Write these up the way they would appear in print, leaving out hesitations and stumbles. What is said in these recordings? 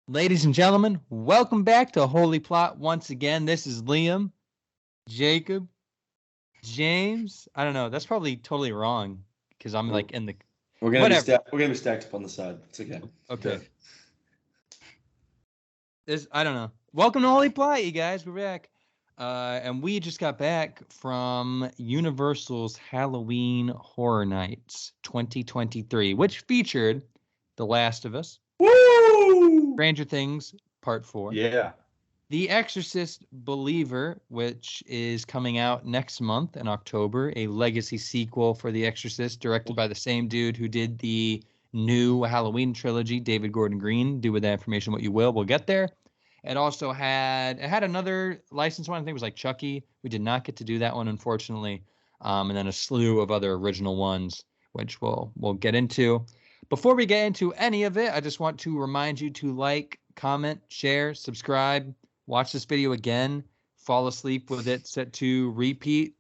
Ladies and gentlemen, welcome back to Holy Plot once again. This is Liam, Jacob, James. I don't know. That's probably totally wrong because I'm We're, like in the we're gonna be whatever. stacked. We're gonna be stacked up on the side. It's okay. Okay. I don't know. Welcome to Holy Plot, you guys. We're back. And we just got back from Universal's Halloween Horror Nights 2023, which featured The Last of Us, Woo! Stranger Things Part 4, Yeah. The Exorcist Believer, which is coming out next month in October, a legacy sequel for The Exorcist, directed by the same dude who did the new Halloween trilogy, David Gordon Green. Do with that information what you will. We'll get there. It had another licensed one. I think it was like Chucky. We did not get to do that one, unfortunately. And then a slew of other original ones, which we'll get into. Before we get into any of it, I just want to remind you to like, comment, share, subscribe, watch this video again, fall asleep with it set to repeat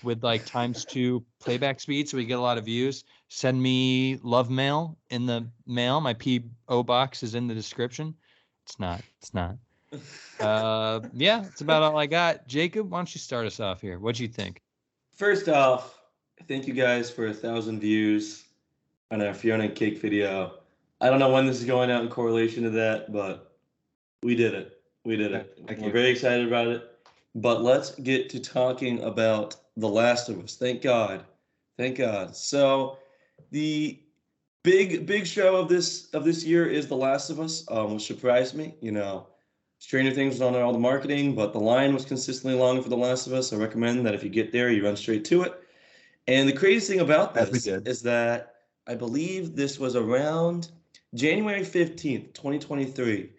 with like ×2 playback speed so we get a lot of views. Send me love mail in the mail. My P.O. box is in the description. It's not. Yeah, that's about all I got. Jacob, why don't you start us off here? What'd you think? First off, thank you guys for 1,000 views on our Fiona and Cake video. I don't know when this is going out in correlation to that, but we did it. We did it. We're very excited about it. But let's get to talking about The Last of Us. Thank God. Thank God. So the big show of this year is The Last of Us, which surprised me. Stranger Things was on all the marketing, but the line was consistently long for The Last of Us. I recommend that if you get there, you run straight to it. And the crazy thing about this is that I believe this was around January 15th, 2023.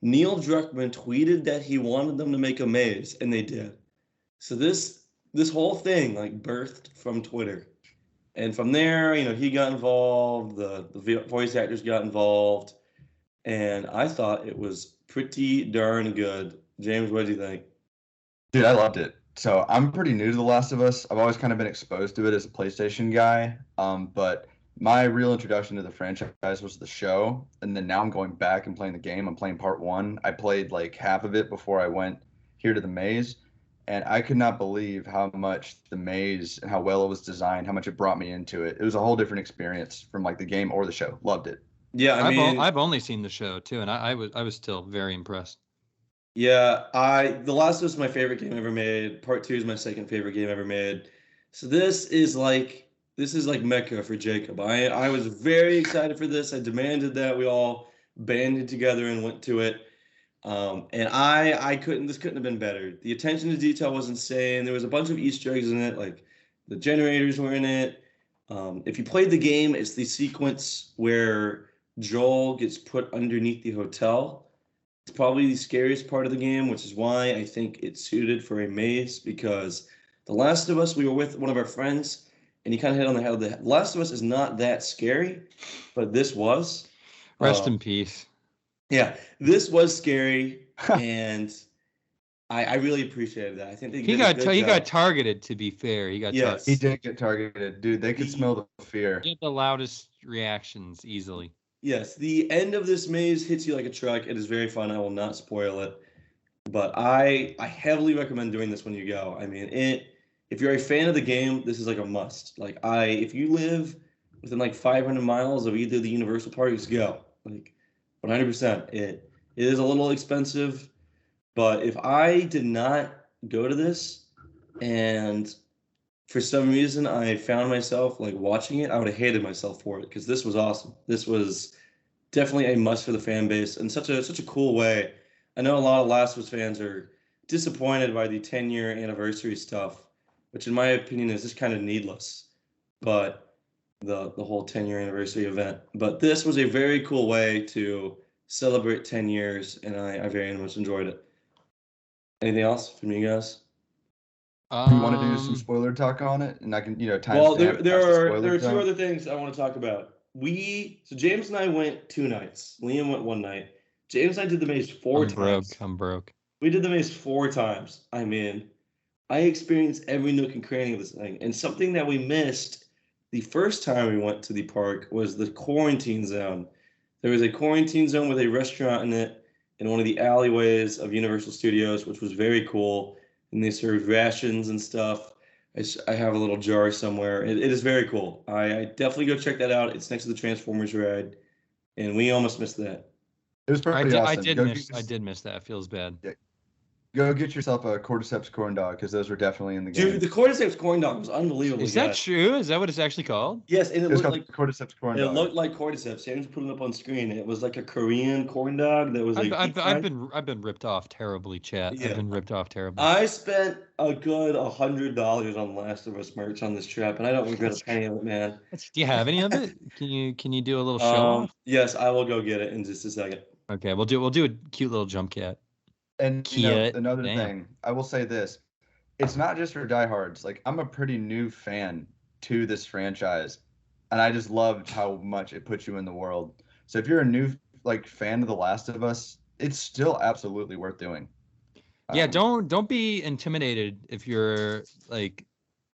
Neil Druckmann tweeted that he wanted them to make a maze, and they did. So this whole thing like birthed from Twitter. And from there, he got involved, the voice actors got involved, and I thought it was pretty darn good. James, what do you think? Dude, I loved it. So I'm pretty new to The Last of Us. I've always kind of been exposed to it as a PlayStation guy. But my real introduction to the franchise was the show. And then now I'm going back and playing the game. I'm playing part one. I played like half of it before I went here to the maze. And I could not believe how much the maze and how well it was designed, how much it brought me into it. It was a whole different experience from like the game or the show. Loved it. Yeah, I mean, I've only seen the show too, and I was still very impressed. yeah, The Last of Us is my favorite game ever made. Part two is my second favorite game ever made. So this is like Mecca for Jacob. I was very excited for this. I demanded that we all banded together and went to it. And I couldn't. This couldn't have been better. The attention to detail was insane. There was a bunch of Easter eggs in it, like the generators were in it. If you played the game, it's the sequence where Joel gets put underneath the hotel. It's probably the scariest part of the game, which is why I think it's suited for a maze. Because The Last of Us, we were with one of our friends, and he kind of hit on the head. The Last of Us is not that scary, but this was. Rest in peace. Yeah, this was scary, and I really appreciated that. I think he got targeted. To be fair, he He did get targeted, dude. They could smell the fear. He had the loudest reactions easily. Yes, the end of this maze hits you like a truck. It is very fun. I will not spoil it, but I heavily recommend doing this when you go. I mean, if you're a fan of the game, this is like a must. Like if you live within like 500 miles of either of the Universal parks, go. Like 100%. It is a little expensive, but if I did not go to this and for some reason I found myself like watching it, I would have hated myself for it because this was awesome. This was definitely a must for the fan base in such a cool way. I know a lot of Last of Us fans are disappointed by the 10-year anniversary stuff, which in my opinion is just kind of needless. But the whole 10-year anniversary event. But this was a very cool way to celebrate 10 years, and I very much enjoyed it. Anything else from you guys? You want to do some spoiler talk on it, and I can, time. Well, there are two other things I want to talk about. So James and I went 2 nights. Liam went 1 night. James and I did the maze 4 times. I'm broke. We did the maze 4 times. I mean, I experienced every nook and cranny of this thing. And something that we missed the first time we went to the park was the quarantine zone. There was a quarantine zone with a restaurant in it in one of the alleyways of Universal Studios, which was very cool. And they served rations and stuff. I have a little jar somewhere. It is very cool. I definitely go check that out. It's next to the Transformers ride, and we almost missed that. It was pretty awesome. I did miss that. Feels bad. Yeah. Go get yourself a cordyceps corn dog because those were definitely in the game. Dude, the cordyceps corn dog was unbelievable. Is that true? Is that what it's actually called? Yes, and it was looked called like cordyceps corn dog. It looked like cordyceps. James put it up on screen. It was like a Korean corn dog that was like. I've been ripped off terribly, chat. Yeah. I've been ripped off terribly. I spent a good $100 on Last of Us merch on this trip, and I don't regret a penny of it, man. Do you have any of it? Can you do a little show off? Yes, I will go get it in just a second. Okay, we'll do a cute little jump cat. And another thing, I will say this. It's not just for diehards. Like, I'm a pretty new fan to this franchise, and I just loved how much it puts you in the world. So if you're a new fan of The Last of Us, it's still absolutely worth doing. Yeah, don't be intimidated if you're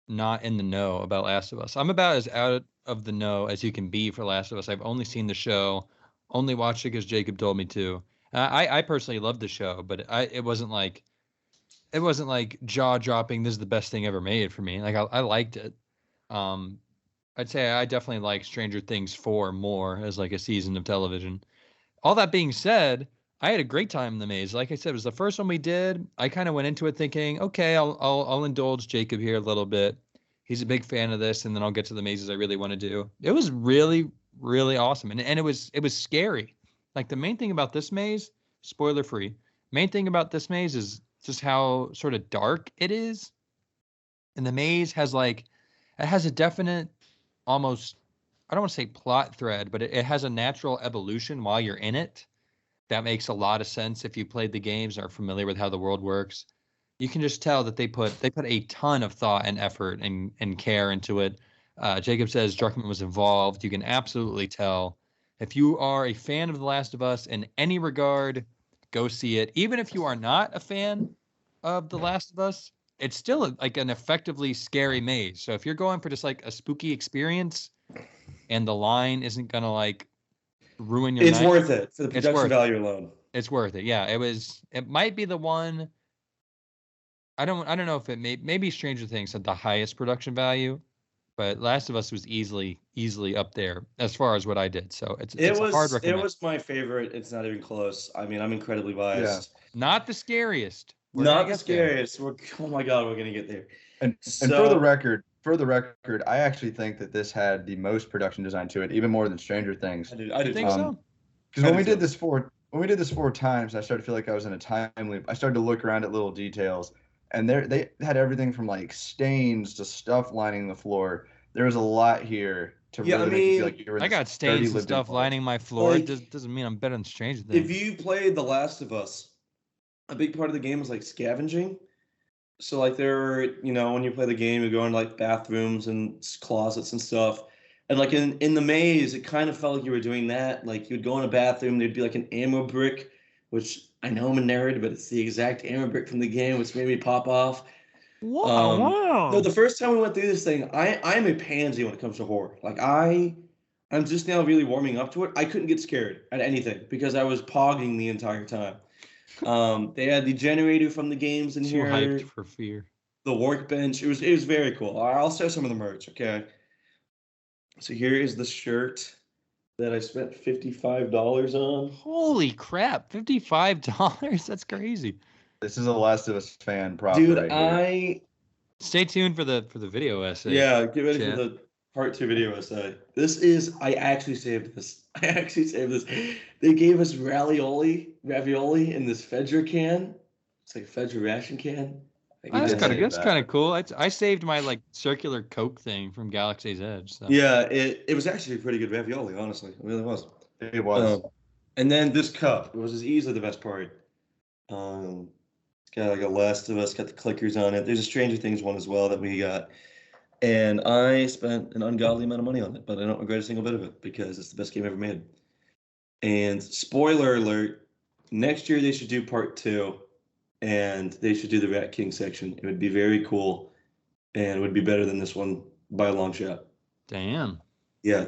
not in the know about Last of Us. I'm about as out of the know as you can be for Last of Us. I've only seen the show, only watched it because Jacob told me to. I personally loved the show, but it wasn't like jaw dropping. This is the best thing ever made for me. Like I liked it. I'd say I definitely like Stranger Things 4 more as like a season of television. All that being said, I had a great time in the maze. Like I said, it was the first one we did. I kind of went into it thinking, okay, I'll indulge Jacob here a little bit. He's a big fan of this, and then I'll get to the mazes I really want to do. It was really, really awesome, and it was scary. Like the main thing about this maze, spoiler free, main thing about this maze is just how sort of dark it is. And the maze has it has a definite, almost, I don't want to say plot thread, but it has a natural evolution while you're in it. That makes a lot of sense if you played the games and are familiar with how the world works. You can just tell that they put a ton of thought and effort and care into it. Jacob says Druckmann was involved. You can absolutely tell. If you are a fan of The Last of Us in any regard, go see it. Even if you are not a fan of The Last of Us, it's still like an effectively scary maze. So if you're going for just like a spooky experience and the line isn't going to ruin your night, it's worth it for the production value alone. It's worth it. Yeah, it might be the one. I don't know if it maybe Stranger Things had the highest production value, but Last of Us was easily up there as far as what I did. So it's a hard recommend. It was my favorite. It's not even close. I mean, I'm incredibly biased. Yeah. Not the scariest. Not the scariest. Oh my God, we're gonna get there. And for the record, I actually think that this had the most production design to it, even more than Stranger Things. I do think so. Because when we did this 4 times, I started to feel like I was in a time loop. I started to look around at little details. And they had everything from stains to stuff lining the floor. There was a lot here to really make you feel like you were in I got stains and stuff lining my floor. It doesn't mean I'm better than Stranger Things. If you played The Last of Us, a big part of the game was scavenging. So there were, when you play the game, you go into bathrooms and closets and stuff. And in the maze, it kind of felt like you were doing that. You'd go in a bathroom, there'd be an ammo brick, which I know I'm a nerd, but it's the exact ammo brick from the game, which made me pop off. Wow. No, the first time we went through this thing, I'm a pansy when it comes to horror. I'm just now really warming up to it. I couldn't get scared at anything because I was pogging the entire time. They had the generator from the games in Too here. Hyped for fear. The workbench. It was very cool. I'll show some of the merch, okay? So here is the shirt that I spent $55 on. Holy crap, $55? That's crazy. This is a Last of Us fan prop. Dude, right Stay tuned for the video essay. Yeah, get ready for the part 2 video essay. I actually saved this. They gave us ravioli in this Fedra can. It's like a Fedra ration can. That's kind of cool. I saved my circular Coke thing from Galaxy's Edge. So. Yeah, it was actually a pretty good ravioli, honestly. It really was. It was. And then this cup, it was easily the best part. It's got a Last of Us, got the clickers on it. There's a Stranger Things one as well that we got. And I spent an ungodly amount of money on it, but I don't regret a single bit of it because it's the best game ever made. And spoiler alert, next year they should do part 2. And they should do the Rat King section. It would be very cool, and it would be better than this one by a long shot. Damn. Yeah,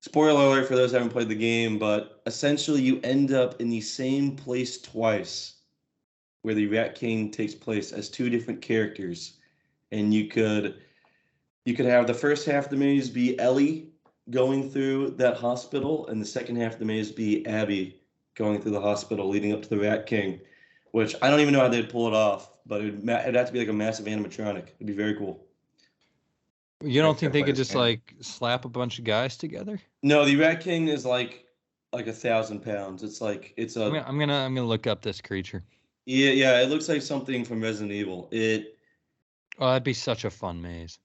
spoiler alert for those who haven't played the game, but essentially you end up in the same place twice where the Rat King takes place as two different characters. And you could have the first half of the maze be Ellie going through that hospital, and the second half of the maze be Abby going through the hospital leading up to the Rat King, which I don't even know how they'd pull it off, but it'd have to be like a massive animatronic. It'd be very cool. You don't think they play could this just game. like slap a bunch of guys together? No, the Rat King is like 1,000 pounds. It's like it's a I'm gonna look up this creature. yeah. It looks like something from Resident Evil. Oh, that'd be such a fun maze.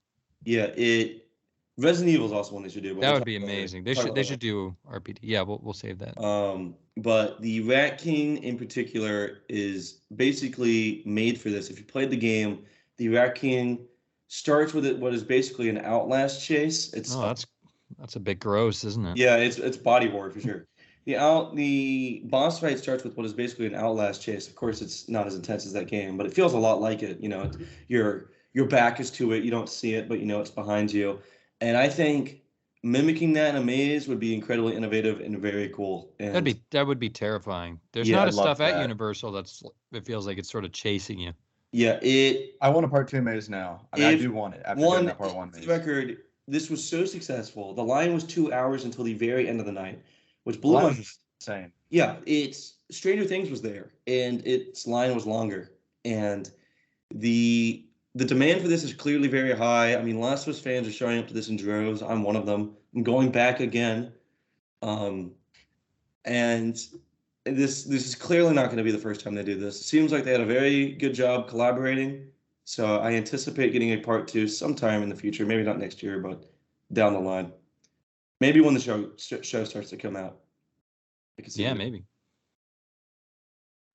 Resident Evil is also one they should do. But That we'll would talk be about it later. amazing. Talk They about should it do RPD. Yeah, we'll save that. later. But the Rat King in particular is basically made for this. If you played the game, the Rat King starts with what is basically an Outlast chase. Oh, that's a bit gross, isn't it? Yeah, it's body horror for sure. The boss fight starts with what is basically an Outlast chase. Of course, it's not as intense as that game, but it feels a lot like it. You know, your back is to it. You don't see it, but you know it's behind you. And I think mimicking that in a maze would be incredibly innovative and very cool. And That would be terrifying. There's Yeah, not I'd a love stuff at that. Universal it feels like it's sort of chasing you. yeah, I want a part 2 maze now. I mean, I If do want it after doing that part 1 for the maze. record, this was so successful. The line was 2 hours until the very end of the night, which blew Well, my that was insane. Yeah, it's Stranger Things was there, and its line was longer, and the demand for this is clearly very high. I mean, Last of Us fans are showing up to this in droves. I'm one of them. I'm going back again, and this is clearly not going to be the first time they do this. It seems like they had a very good job collaborating, so I anticipate getting a part 2 sometime in the future. Maybe not next year, but down the line. Maybe when the show starts to come out. I can see Yeah, it. maybe.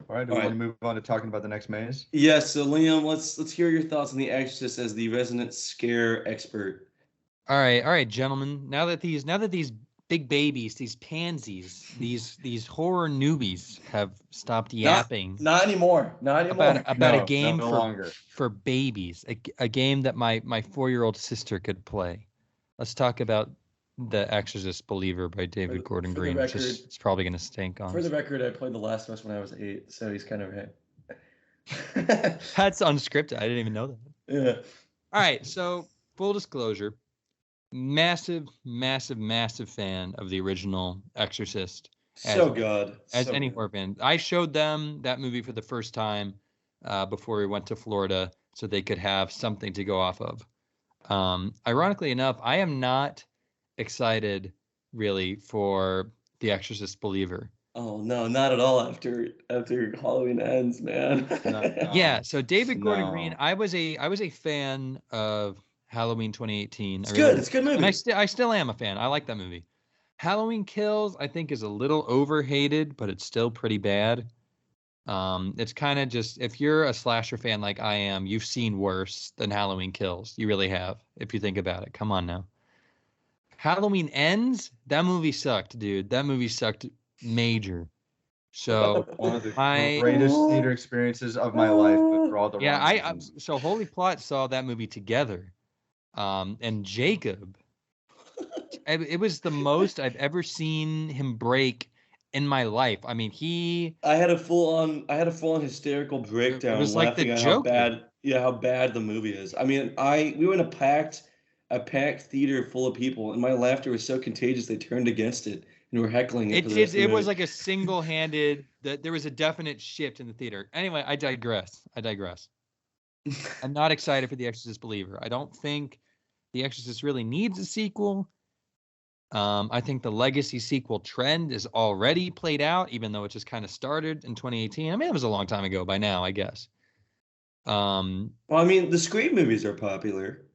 All right, do we want to move on to talking about the next maze? Yes, so Liam, let's hear your thoughts on The Exorcist as the resident scare expert. All right, gentlemen. Now that these big babies, these pansies, these horror newbies have stopped yapping Not anymore. Not anymore. about a No, game no longer. for babies, a game that my 4-year-old sister could play. Let's talk about The Exorcist Believer by David Gordon for the Green, which record- it's probably going to stink on. For the record, I played The Last of Us when I was 8, so he's kind of right. That's unscripted. I didn't even know that. Yeah. All right, so full disclosure, massive fan of the original Exorcist. So good. As So any good. horror fan, I showed them that movie for the first time before we went to Florida, so they could have something to go off of. Ironically enough, I am not excited really for The Exorcist Believer. Oh no, not at all after Halloween ends, man. Yeah, so David Gordon No. Green, I was a fan of Halloween 2018. It's good. It's a good movie. And I still am a fan. I like that movie. Halloween Kills, I think, is a little overhated, but it's still pretty bad. It's kind of just, if you're a slasher fan like I am, you've seen worse than Halloween Kills. You really have, if you think about it. Come on now. Halloween Ends, that movie sucked, dude. That movie sucked major. So One of the My- greatest theater experiences of my life, but for all the yeah, wrong reasons. so Holy Plot saw that movie together. And Jacob, it was the most I've ever seen him break in my life. I mean, I had a full on hysterical breakdown was like the laughing at Joker. how bad the movie is. I mean, we were in a packed theater full of people, and my laughter was so contagious they turned against it and were heckling it. it was like a single-handed, that there was a definite shift in the theater. Anyway, I digress. I'm not excited for The Exorcist Believer. I don't think The Exorcist really needs a sequel. I think the legacy sequel trend is already played out, even though it just kind of started in 2018. I mean, it was a long time ago by now, I guess. Well, I mean, the Scream movies are popular,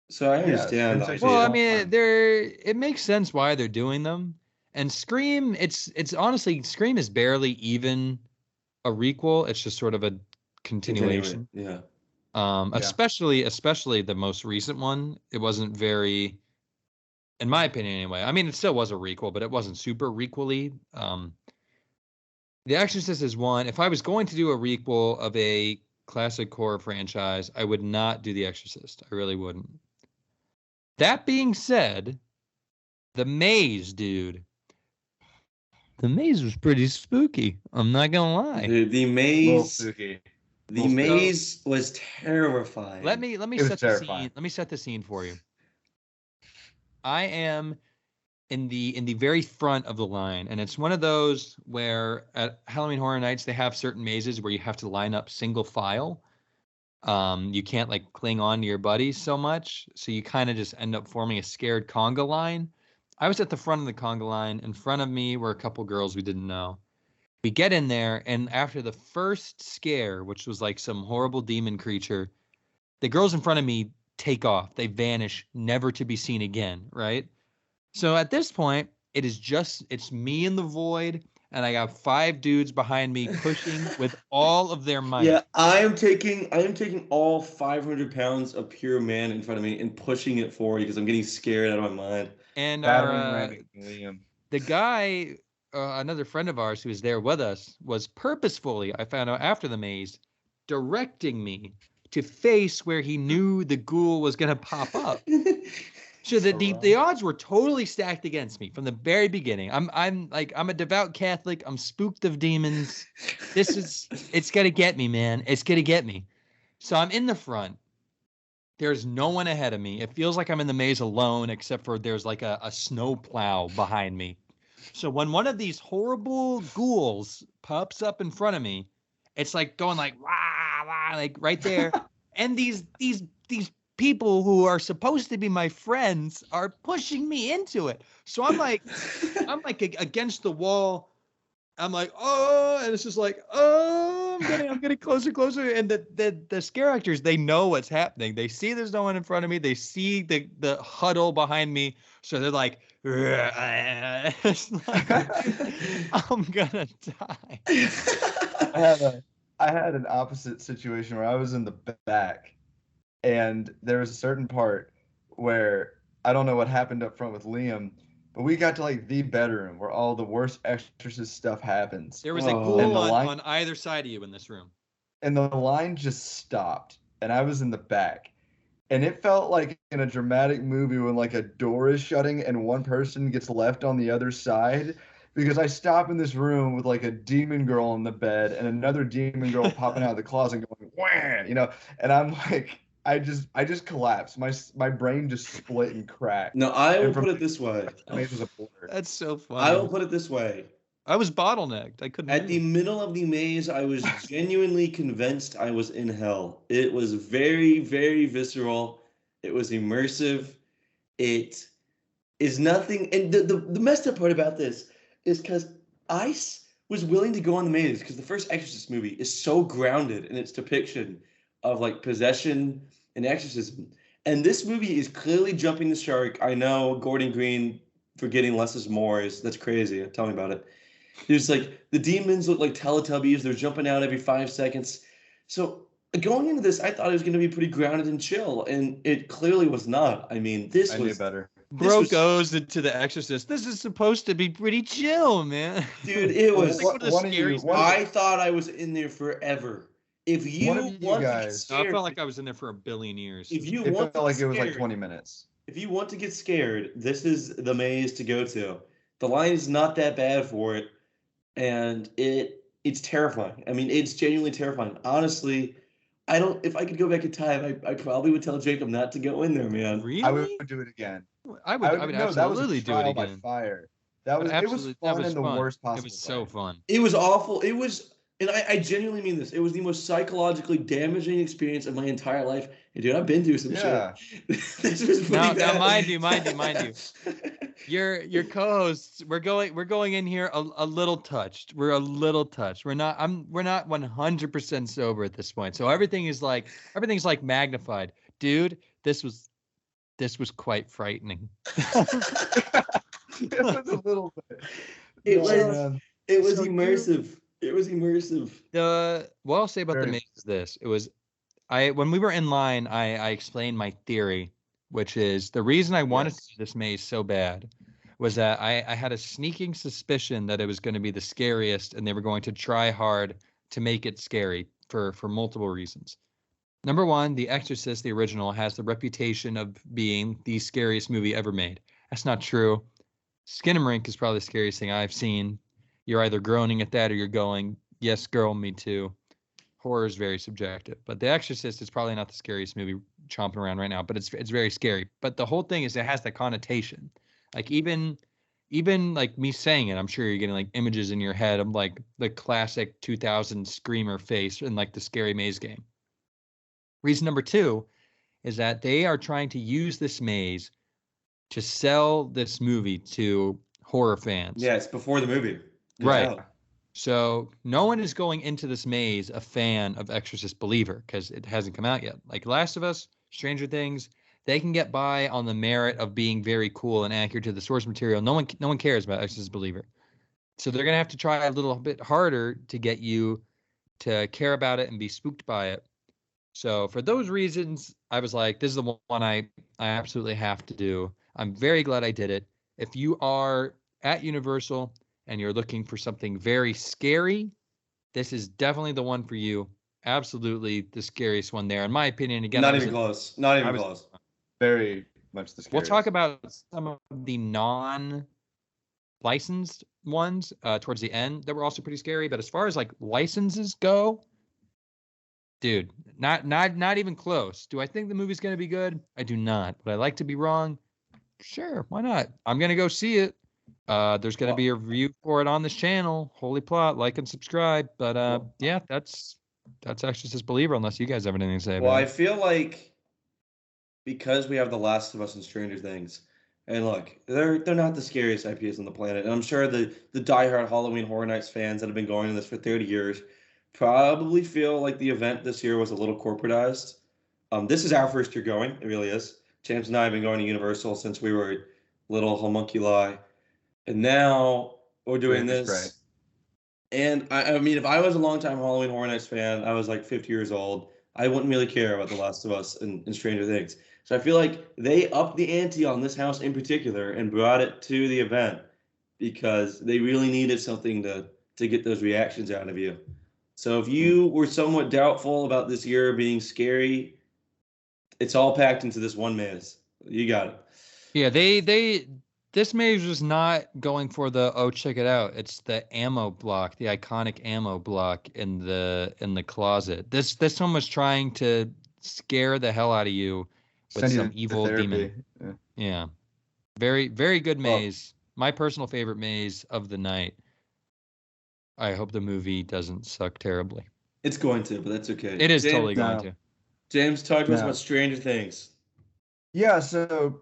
so I understand. Scream's the actually Well, I idea. mean, it makes sense why they're doing them. And Scream, it's honestly, Scream is barely even a requel. It's just sort of a continuation. Yeah. Especially the most recent one. It wasn't very, in my opinion anyway. I mean, it still was a requel, but it wasn't super requel-y. The Exorcist is one. If I was going to do a requel of a classic horror franchise, I would not do The Exorcist. I really wouldn't. That being said, The maze, dude. The maze was pretty spooky. I'm not gonna lie. Dude, the Little maze, spooky. the Little spooky. maze was terrifying. Let me It was set the terrifying. scene. Let me set the scene for you. I am in the very front of the line, and it's one of those where at Halloween Horror Nights they have certain mazes where you have to line up single file. You can't like cling on to your buddies so much, so you kind of just end up forming a scared conga line. I was at the front of the conga line. In front of me were a couple girls we didn't know. We get in there, and after the first scare, which was like some horrible demon creature, the girls in front of me take off. They vanish, never to be seen again, right? So at this point, it's me in the void, and I got 5 dudes behind me pushing with all of their might. Yeah, I am taking all 500 pounds of pure man in front of me and pushing it forward because I'm getting scared out of my mind. And Battering Liam. the guy, another friend of ours who was there with us, was purposefully, I found out after the maze, directing me to face where he knew the ghoul was going to pop up. So the odds were totally stacked against me from the very beginning. I'm a devout Catholic. I'm spooked of demons. It's gonna get me, man. It's gonna get me. So I'm in the front. There's no one ahead of me. It feels like I'm in the maze alone, except for there's like a snow plow behind me. So when one of these horrible ghouls pops up in front of me, it's like going like wah, wah, like right there. And these people who are supposed to be my friends are pushing me into it. So I'm like against the wall. I'm like, oh, and it's just like, oh, I'm getting closer, closer. And the scare actors, they know what's happening. They see there's no one in front of me. They see the huddle behind me. So they're like, it's like I'm gonna die. I had an opposite situation where I was in the back, and there was a certain part where I don't know what happened up front with Liam, but we got to like the bedroom where all the worst Exorcist stuff happens. There was a Oh. ghoul And the on, line- on either side of you in this room. And the line just stopped, and I was in the back. And it felt like in a dramatic movie when like a door is shutting and one person gets left on the other side. Because I stop in this room with like a demon girl on the bed and another demon girl popping out of the closet and going, wham, you know, and I'm like, I just collapsed. My brain just split and cracked. No, I will And from put it this way. it was a blur. That's so funny. I will put it this way. I was bottlenecked. I couldn't. At the move. middle of the maze, I was genuinely convinced I was in hell. It was very, very visceral. It was immersive. It is nothing. And the messed up part about this is because I was willing to go on the maze because the first Exorcist movie is so grounded in its depiction of like possession and exorcism. And this movie is clearly jumping the shark. I know Gordon Green forgetting less is more that's crazy. Tell me about it. There's like the demons look like Teletubbies. They're jumping out every 5 seconds. So going into this, I thought it was going to be pretty grounded and chill, and it clearly was not. I mean, I knew better. Bro goes into The Exorcist. This is supposed to be pretty chill, man. Dude, it was. It's like one of the One of you- scariest. one of I thought I was in there forever. If you One of you want to get guys- I scared, felt like I was in there for a billion years. if you It want felt to like get it was like scared, 20 minutes. if you want to get scared, this is the maze to go to. The line is not that bad for it, and it's terrifying. I mean, it's genuinely terrifying. Honestly, I don't. If I could go back in time, I probably would tell Jacob not to go in there, man. Really? I would do it again. I would no, that was absolutely a do trial it by again. fire. That was it was fun in the worst possible It was so way. fun. It was awful. It was, and I genuinely mean this. It was the most psychologically damaging experience of my entire life. And dude, I've been through some Yeah. shit. This was pretty Now, bad. mind you. Your co-hosts, we're going in here a little touched. We're a little touched. We're not 100% sober at this point. So everything's like magnified. Dude, this was quite frightening. It was a little bit. It Oh, was- man. It was So immersive. It was immersive. What I'll say about the Very- maze is this. When we were in line, I explained my theory, which is the reason I wanted to do this maze so bad was that I had a sneaking suspicion that it was going to be the scariest and they were going to try hard to make it scary for multiple reasons. Number one, The Exorcist, the original, has the reputation of being the scariest movie ever made. That's not true. Skinamarink is probably the scariest thing I've seen. You're either groaning at that or you're going, yes, girl, me too. Horror is very subjective. But The Exorcist is probably not the scariest movie chomping around right now, but it's very scary. But the whole thing is it has that connotation. Like even like me saying it, I'm sure you're getting like images in your head of like the classic 2000 screamer face in like the Scary Maze game. Reason number two is that they are trying to use this maze to sell this movie to horror fans. Yeah, it's before the movie. Right. So no one is going into this maze a fan of Exorcist Believer because it hasn't come out yet. Like Last of Us, Stranger Things, they can get by on the merit of being very cool and accurate to the source material. No one cares about Exorcist Believer. So they're gonna have to try a little bit harder to get you to care about it and be spooked by it. So for those reasons, I was like, this is the one I absolutely have to do. I'm very glad I did it. If you are at Universal and you're looking for something very scary, this is definitely the one for you. Absolutely the scariest one there, in my opinion. Again, not even close. Not even close. Very much the scariest. We'll talk about some of the non-licensed ones towards the end that were also pretty scary. But as far as like licenses go, dude, not even close. Do I think the movie's going to be good? I do not. Would I like to be wrong? Sure, why not? I'm going to go see it. There's going to be a review for it on this channel. Holy Plot, like and subscribe. But yeah, that's Exorcist Believer, unless you guys have anything to say about it. Well, I feel like because we have The Last of Us and Stranger Things, and look, they're not the scariest IPs on the planet. And I'm sure the diehard Halloween Horror Nights fans that have been going to this for 30 years probably feel like the event this year was a little corporatized. This is our first year going. It really is. James and I have been going to Universal since we were little homunculi. And now we're doing this. Right. And I mean, if I was a longtime Halloween Horror Nights fan, I was like 50 years old, I wouldn't really care about The Last of Us and Stranger Things. So I feel like they upped the ante on this house in particular and brought it to the event because they really needed something to get those reactions out of you. So if you were somewhat doubtful about this year being scary, it's all packed into this one maze. You got it. Yeah, this maze was not going for the, oh, check it out. It's the ammo block, the iconic ammo block in the closet. This one was trying to scare the hell out of you with some evil demon. Yeah. Very, very good maze. My personal favorite maze of the night. I hope the movie doesn't suck terribly. It's going to, but that's okay. It is totally going to. James, talk to us about Stranger Things. Yeah, so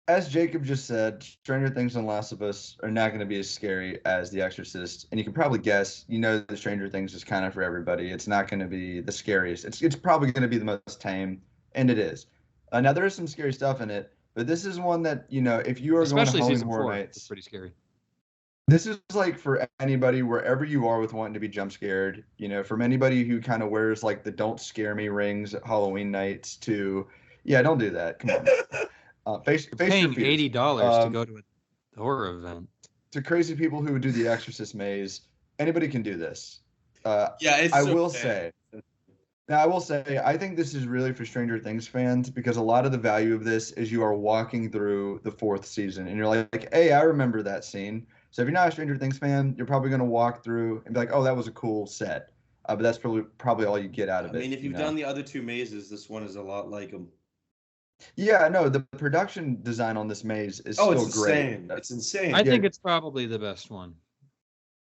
as Jacob just said, Stranger Things and Last of Us are not going to be as scary as The Exorcist. And you can probably guess, the Stranger Things is kind of for everybody. It's not going to be the scariest. It's probably going to be the most tame, and it is. Now, there is some scary stuff in it, but this is one that, if you are especially going to Halloween Horror Nights, it's pretty scary. This is like for anybody, wherever you are with wanting to be jump scared, from anybody who kind of wears like the don't scare me rings at Halloween nights to, yeah, don't do that. Come on. Face paying your fears. $80 to go to a horror event. To crazy people who would do the Exorcist maze, anybody can do this. It's I will say, I think this is really for Stranger Things fans because a lot of the value of this is you are walking through the 4th season and you're like, hey, I remember that scene. So if you're not a Stranger Things fan, you're probably going to walk through and be like, oh, that was a cool set. But that's probably all you get out of it. I mean, if you've done the other 2 mazes, this one is a lot like them. Yeah, no, the production design on this maze is still great. Insane. It's insane. I think it's probably the best one.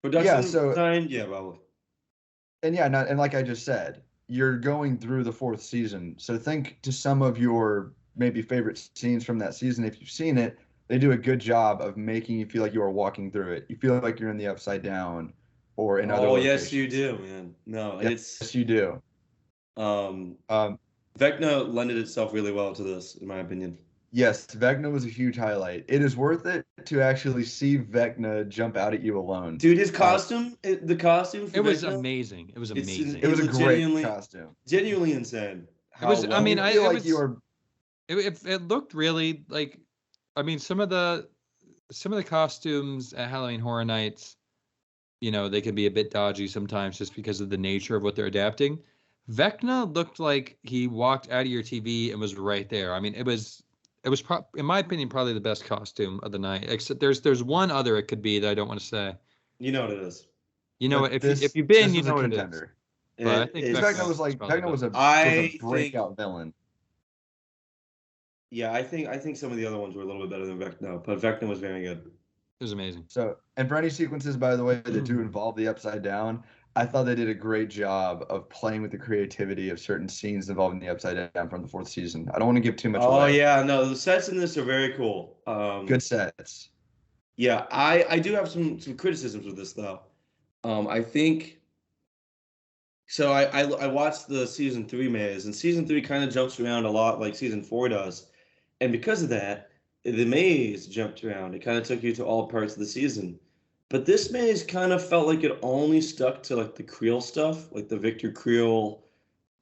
Production design, yeah, probably. And and like I just said, you're going through the 4th season. So think to some of your maybe favorite scenes from that season. If you've seen it, they do a good job of making you feel like you are walking through it. You feel like you're in the Upside Down or in other locations. Yes, you do, man. No, yes, you do. Vecna lended itself really well to this, in my opinion. Yes, Vecna was a huge highlight. It is worth it to actually see Vecna jump out at you alone. Dude, his costume, the costume for It was Vecna, amazing. It was amazing. It was a great costume. Genuinely insane. It looked really like, I mean, some of the costumes at Halloween Horror Nights, they can be a bit dodgy sometimes just because of the nature of what they're adapting. Vecna looked like he walked out of your TV and was right there. I mean, it was It was, in my opinion, probably the best costume of the night. Except there's one other it could be that I don't want to say. You know what it is. You know, But if you've been, this you was know a what it is. contender. But I think Vecna was probably Vecna was a I breakout villain. Yeah, I think some of the other ones were a little bit better than Vecna, but Vecna was very good. It was amazing. So, and for any sequences, by the way, that do involve the Upside Down, I thought they did a great job of playing with the creativity of certain scenes involving the Upside Down from the 4th season. I don't want to give too much away. Oh yeah, no, the sets in this are very cool. Good sets. Yeah, I do have some criticisms with this though. I think so. I watched the season 3 maze, and season 3 kind of jumps around a lot like season 4 does, and because of that, the maze jumped around. It kind of took you to all parts of the season. But this maze kind of felt like it only stuck to like the Creel stuff, like the Victor Creel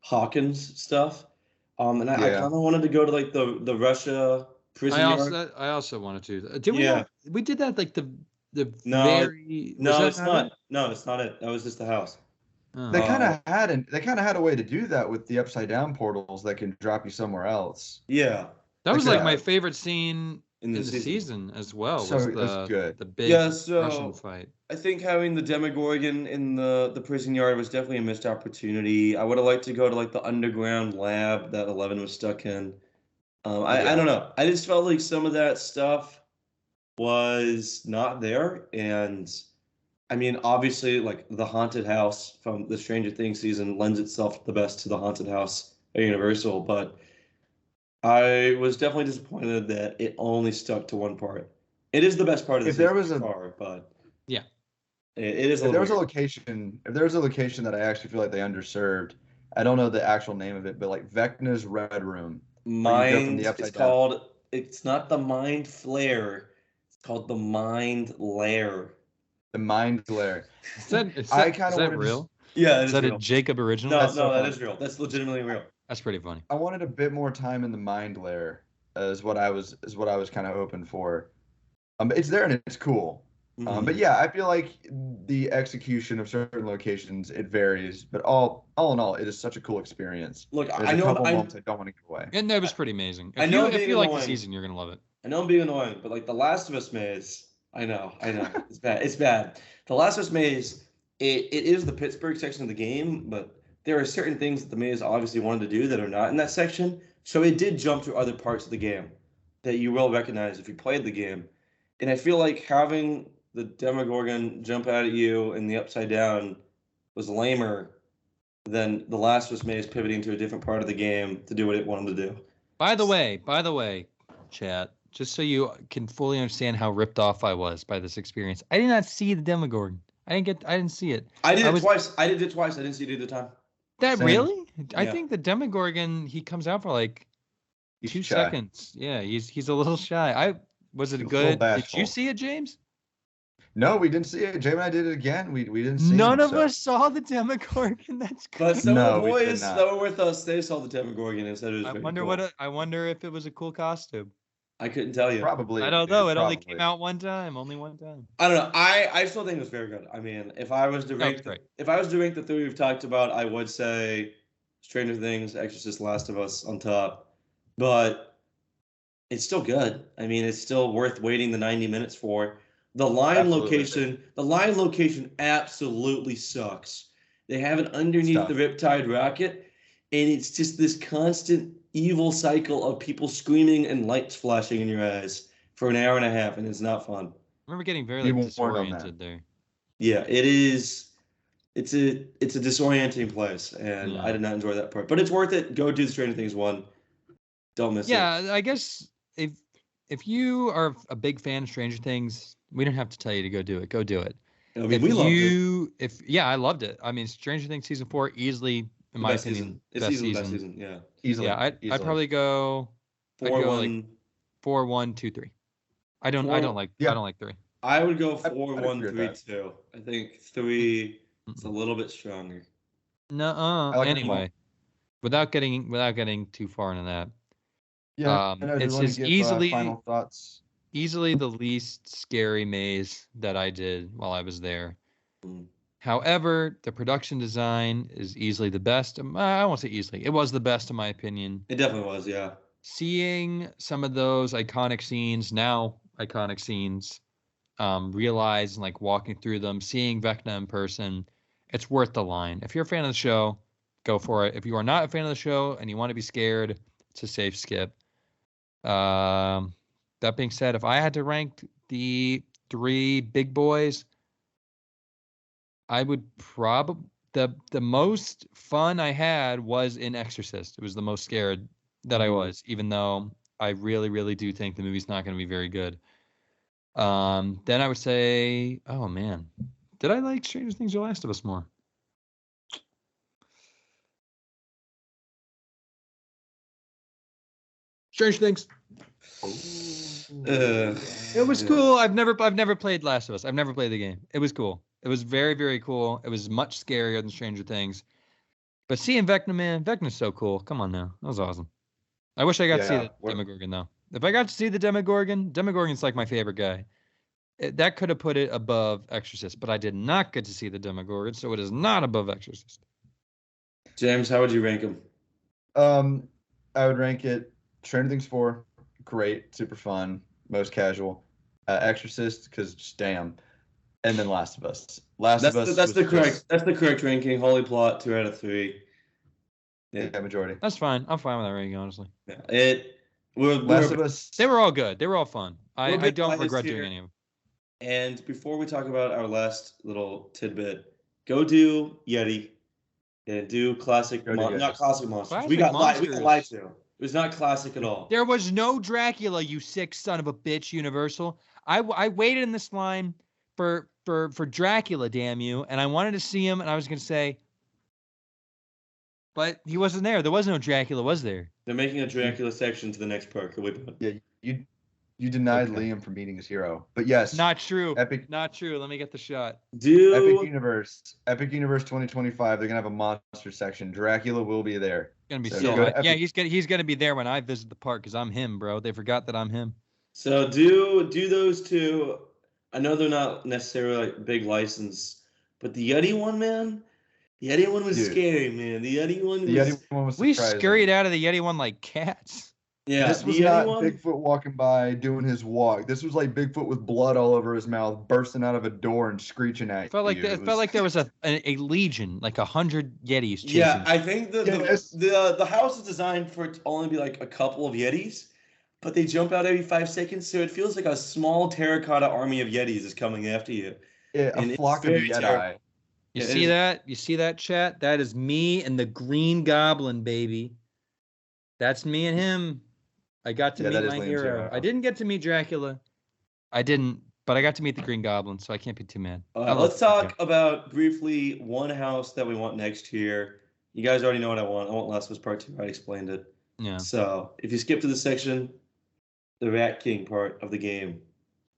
Hawkins stuff. And I kind of wanted to go to like the Russia prison yard. I also wanted to. Did we Yeah. not? We did that like the No, very. No, was it's not. No, it's not it. That was just the house. Oh. They kind of had a way to do that with the Upside Down portals that can drop you somewhere else. Yeah. That was like my favorite scene in the season. season as well. So was it was good. The big Russian fight. I think having the Demogorgon in the prison yard was definitely a missed opportunity. I would have liked to go to like the underground lab that 11 was stuck in. I don't know. I just felt like some of that stuff was not there. And I mean, obviously, like the haunted house from the Stranger Things season lends itself the best to the haunted house at Universal, but I was definitely disappointed that it only stuck to one part. It is the best part of the season far, but yeah, it is. If there was a location that I actually feel like they underserved, I don't know the actual name of it, but like Vecna's Red Room. It's not the Mind Flare. It's called the Mind Lair. The Mind Lair. Is that real? Yeah, is that real. A Jacob original? No, that is real. That's legitimately real. That's pretty funny. I wanted a bit more time in the Mind Lair, is what I was kind of hoping for. It's there and it's cool. Mm-hmm. But yeah, I feel like the execution of certain locations, it varies, but all in all, it is such a cool experience. Look, There's a couple moments I don't want to give away. And that was pretty amazing. If you like the season, you're gonna love it. I know I'm being annoying, but like the Last of Us maze, I know, it's bad. It's bad. The Last of Us maze, it is the Pittsburgh section of the game, but there are certain things that the maze obviously wanted to do that are not in that section. So it did jump to other parts of the game that you will recognize if you played the game. And I feel like having the Demogorgon jump out at you in the Upside Down was lamer than the Last of Us maze pivoting to a different part of the game to do what it wanted to do. By the way, chat, just so you can fully understand how ripped off I was by this experience, I did not see the Demogorgon. I didn't see it. I did it twice. I did it twice. I didn't see it either time. That Same. really? Yeah. I think the Demogorgon, he comes out for like He's 2 shy. seconds. Yeah, he's a little shy. Was it He's a good? little Did bashful. you see it, James? No, we didn't see it. Jay and I did it again. We didn't see None him, of us saw the Demogorgon. That's But crazy. some No, of the we did boys not. that were with us, they saw the Demogorgon and said it was I very wonder cool. I wonder if it was a cool costume. I couldn't tell you. Probably. I don't know. It only probably. came out one time. Only one time. I don't know. I still think it was very good. I mean, if I was to rank the 3 we've talked about, I would say Stranger Things, Exorcist, Last of Us on top. But it's still good. I mean, it's still worth waiting the 90 minutes for. The line location absolutely sucks. They have it underneath the Riptide rocket, and it's just this constant evil cycle of people screaming and lights flashing in your eyes for an hour and a half, and it's not fun. I remember getting very disoriented there. Yeah, it is. It's a disorienting place, and I did not enjoy that part. But it's worth it. Go do the Stranger Things 1. Don't miss it. Yeah, I guess if you are a big fan of Stranger Things, we don't have to tell you to go do it. Go do it. I mean, we loved it. I loved it. I mean, Stranger Things season 4 easily, in my opinion, best season. Yeah, easily. Yeah, I'd probably go 4-1, 4-1-2-3. I don't like 3. I would go 4-1-3-2. I think 3 is a little bit stronger. No, anyway, without getting too far into that. Yeah, it's just easily final thoughts. Easily the least scary maze that I did while I was there. However, the production design is easily the best. I won't say easily. It was the best in my opinion. It definitely was, yeah. seeing some of those iconic scenes, realize and like walking through them, seeing Vecna in person, it's worth the line. If you're a fan of the show, go for it. If you are not a fan of the show and you want to be scared, it's a safe skip. That being said, if I had to rank the 3 big boys, I would probably the most fun I had was in Exorcist. It was the most scared that I was, even though I really, really do think the movie's not going to be very good. Then I would say, oh man, did I like Stranger Things or Last of Us more? Stranger Things. It was cool. I've never played Last of Us. I've never played the game. It was cool. It was very, very cool. It was much scarier than Stranger Things. But seeing Vecna, man, Vecna's so cool. Come on now. That was awesome. I wish I got to see the Demogorgon, though. If I got to see the Demogorgon's like my favorite guy. That could have put it above Exorcist, but I did not get to see the Demogorgon, so it is not above Exorcist. James, how would you rank him? I would rank it Stranger Things 4, great, super fun, most casual. Exorcist, because just damn. And then Last of Us. That's the correct ranking. Holy plot, 2 out of 3. Yeah, majority. That's fine. I'm fine with that ranking, honestly. Yeah, Last of Us. They were all good. They were all fun. I don't regret doing any of them. And before we talk about our last little tidbit, go do Yeti and do classic, not classic monsters. Classic we got monsters. lied to. It was not classic at all. There was no Dracula, you sick son of a bitch, Universal. I waited in this line for Dracula, damn you, and I wanted to see him, and I was going to say, but he wasn't there. There was no Dracula, was there? They're making a Dracula section to the next park. Yeah, you denied Liam from meeting his hero. But yes. Not true. Not true. Let me get the shot. Epic Universe 2025, they're going to have a monster section. Dracula will be there. Gonna be so yeah, he's gonna be there when I visit the park because I'm him, bro. They forgot that I'm him. So do those two. I know they're not necessarily like big license, but the Yeti one, man. The Yeti one was scary, man. The Yeti one was we scurried out of the Yeti one like cats. Yeah, this was not Bigfoot walking by doing his walk. This was like Bigfoot with blood all over his mouth, bursting out of a door and screeching at you. It felt like there was a legion, like 100 Yetis chasing. Yeah, I think the house is designed for it to only be like a couple of Yetis, but they jump out every 5 seconds, so it feels like a small terracotta army of Yetis is coming after you. Yeah, a flock of Yeti. You see that? You see that, chat? That is me and the Green Goblin, baby. That's me and him. I got to meet my hero. I didn't get to meet Dracula. But I got to meet the Green Goblin, so I can't be too mad. Let's talk about briefly one house that we want next year. You guys already know what I want. I want Last of Us Part 2. I explained it. Yeah. So if you skip to the section, the Rat King part of the game,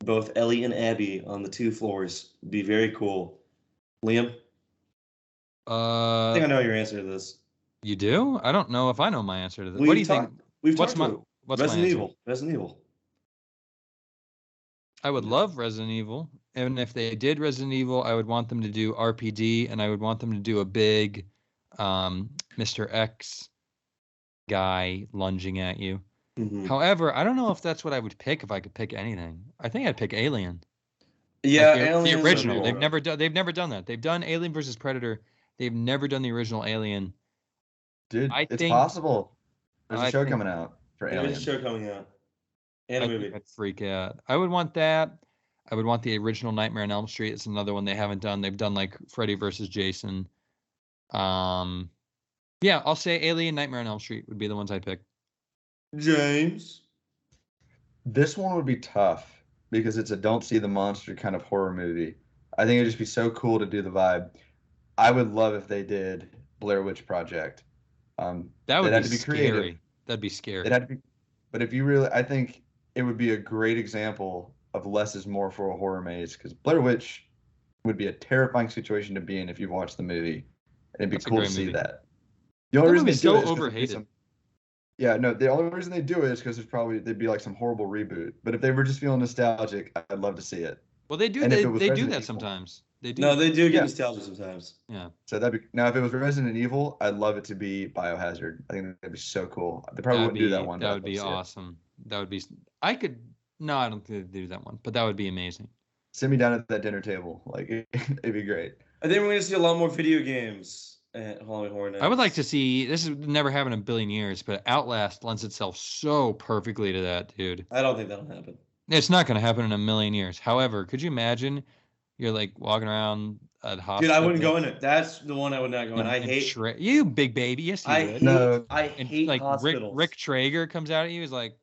both Ellie and Abby on the 2 floors, would be very cool. Liam? I think I know your answer to this. You do? I don't know if I know my answer to this. What do you think? What's Resident Evil. Resident Evil. I would love Resident Evil. And if they did Resident Evil, I would want them to do RPD, and I would want them to do a big Mr. X guy lunging at you. Mm-hmm. However, I don't know if that's what I would pick if I could pick anything. I think I'd pick Alien. Yeah, like the original. They've never done that. They've done Alien versus Predator. They've never done the original Alien. Dude, it's possible. There's a show coming out for Alien. There's a show coming out. And a movie. I'd freak out. I would want that. I would want the original Nightmare on Elm Street. It's another one they haven't done. They've done like Freddy versus Jason. Yeah, I'll say Alien, Nightmare on Elm Street would be the ones I pick. James? This one would be tough because it's a don't see the monster kind of horror movie. I think it'd just be so cool to do the vibe. I would love if they did Blair Witch Project. That would be scary. Creative. That'd be scary. It had to be, but if you really, I think it would be a great example of less is more for a horror maze, because Blair Witch would be a terrifying situation to be in if you watched the movie, and it'd be cool to see that. The only reason they do it is overhated. The only reason they do it is because there'd be like some horrible reboot. But if they were just feeling nostalgic, I'd love to see it. Well, they do. They do that sometimes. They do. No, they do get Yeah. nostalgia sometimes. Yeah. So that'd be now if it was Resident Evil, I'd love it to be Biohazard. I think that'd be so cool. They probably wouldn't do that one. That but would I'd be love to see it. awesome. That would be. I could. No, I don't think they'd do that one, but that would be amazing. Sit me down at that dinner table. Like it'd be great. I think we're gonna see a lot more video games at Halloween Horror Nights. I would like to see. This has never happened in a billion years, but Outlast lends itself so perfectly to that, dude. I don't think that'll happen. It's not going to happen in a million years. However, could you imagine you're like walking around a hospital? Dude, I wouldn't go in it. That's the one I would not go in. I hate you, big baby. Yes, you I would. hate No. I And hate like hospitals. Rick Traeger comes out at you. He's like,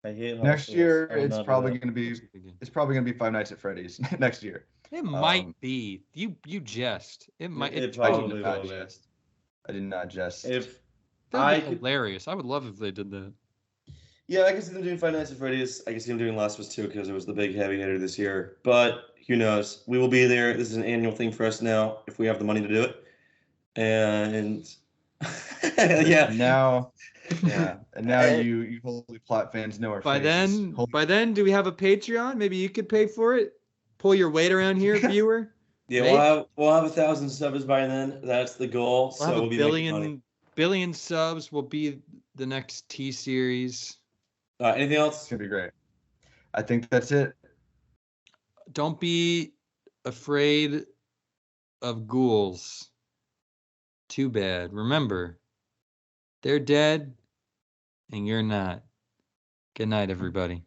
I hate Next hospitals. year, I will it's not do probably that. gonna be Five Nights at Freddy's next year. it might be. You jest. It might. It It probably totally will would. be. jest. I did not jest. If That'd I be could, hilarious. I would love if they did that. yeah, I can see them doing Five Nights at Freddy's. I can see them doing Last of Us 2 because it was the big heavy hitter this year. But who knows? We will be there. This is an annual thing for us now if we have the money to do it. And yeah. And now you Holy Plot fans know our faces. By then, do we have a Patreon? Maybe you could pay for it. Pull your weight around here, viewer. Yeah, we'll have 1,000 subs by then. That's the goal. We'll have we'll a be making money. billion subs. Will be the next T series. Anything else? It's gonna be great. I think that's it. Don't be afraid of ghouls. Too bad. Remember, they're dead, and you're not. Good night, everybody.